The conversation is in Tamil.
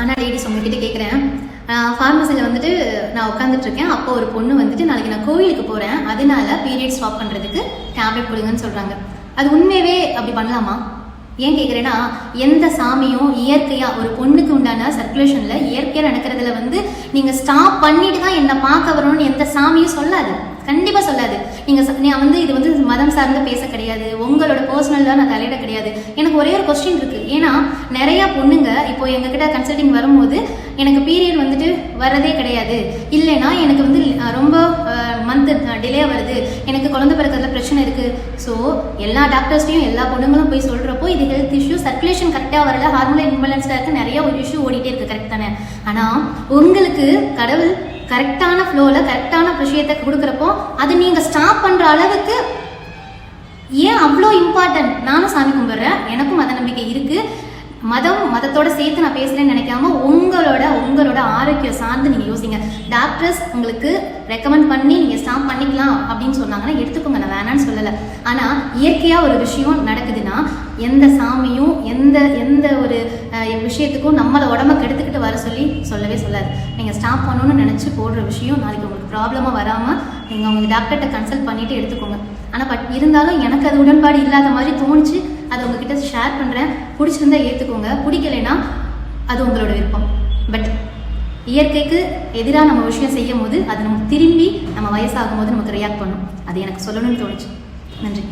ஆனால் லேடிஸ் உங்ககிட்ட கேட்குறேன், ஃபார்மசியில் வந்துட்டு நான் உட்காந்துட்டு இருக்கேன். அப்போ ஒரு பொண்ணு வந்துட்டு நாளைக்கு நான் கோயிலுக்கு போகிறேன், அதனால பீரியட் ஸ்டாப் பண்ணுறதுக்கு டேப்லெட் கொடுங்கன்னு சொல்கிறாங்க. அது உண்மையாகவே அப்படி பண்ணலாமா? ஏன் கேட்குறேன்னா, எந்த சாமியும் இயற்கையாக ஒரு பொண்ணுக்கு உண்டான சர்க்குலேஷனில் இயற்கையாக நடக்கிறதுல வந்து நீங்கள் ஸ்டாப் பண்ணிட்டு தான் என்னை பார்க்க வரணும்னு எந்த சாமியும் சொல்லாது, கண்டிப்பாக சொல்லாது. நீங்கள் வந்து இது வந்து மதம் சார்ந்து பேச கிடையாது, உங்களோட பர்சனலாக நான் தலையிட கிடையாது. எனக்கு ஒரே ஒரு கொஸ்டின் இருக்குது. ஏன்னா நிறையா பொண்ணுங்க இப்போ எங்ககிட்ட கன்சல்டிங் வரும்போது எனக்கு பீரியட் வந்துட்டு வரதே கிடையாது, இல்லைன்னா எனக்கு வந்து ரொம்ப மந்த் டிலே வருது, எனக்கு குழந்தை பிறக்கிறதுல பிரச்சனை இருக்குது. ஸோ எல்லா டாக்டர்ஸ்டையும் எல்லா பொண்ணுங்களும் போய் சொல்கிறப்போ இது ஹெல்த் இஷ்யூ, சர்க்குலேஷன் கரெக்டாக வரல, ஹார்மோனல் இம்பேலன்ஸாக இருக்குது, நிறைய ஒரு இஷ்யூ ஓடிட்டே இருக்குது, கரெக்ட் தானே? ஆனால் உங்களுக்கு கடவுள் கரெக்டான ஃப்ளோவில் கரெக்டான விஷயத்தை கொடுக்குறப்போ அது நீங்கள் ஸ்டாப் பண்ணுற அளவுக்கு ஏன் அவ்வளோ இம்பார்ட்டன்ட்? நானும் சாமி கும்பிட்றேன், எனக்கும் மத நம்பிக்கை இருக்குது. மதத்தோட சேர்த்து நான் பேசுகிறேன்னு நினைக்காம உங்களோட ஆரோக்கியம் சார்ந்து நீங்கள் யோசிங்க. டாக்டர்ஸ் உங்களுக்கு ரெக்கமெண்ட் பண்ணி நீங்கள் ஸ்டாப் பண்ணிக்கலாம் அப்படின்னு சொன்னாங்கன்னா எடுத்துக்கோங்க, நான் வேணான்னு சொல்லலை. ஆனால் இயற்கையாக ஒரு விஷயம் நடக்குதுன்னா எந்த சாமியும் எந்த ஒரு விஷயத்துக்கும் நம்மளை உடம்ப கெடுத்துக்கிட்டு வர சொல்லவே சொல்லாது. நீங்கள் ஸ்டாப் பண்ணணும்னு நினச்சி போடுற விஷயம் நாளைக்கு உங்களுக்கு ப்ராப்ளமாக வராமல் நீங்கள் உங்கள் டாக்டர்கிட்ட கன்சல்ட் பண்ணிவிட்டு எடுத்துக்கோங்க. ஆனால் இருந்தாலும் எனக்கு அது உடன்பாடு இல்லாத மாதிரி தோணுச்சு, அதை உங்ககிட்ட ஷேர் பண்ணுறேன். பிடிச்சிருந்தா ஏற்றுக்கோங்க, பிடிக்கலைன்னா அது உங்களோட விருப்பம். பட் இயற்கைக்கு எதிராக நம்ம விஷயம் செய்யும் போது அது நமக்கு திரும்பி நம்ம வயசாகும் போது நமக்கு ரியாக்ட் பண்ணும். அது எனக்கு சொல்லணும்னு தோணுச்சு. நன்றி.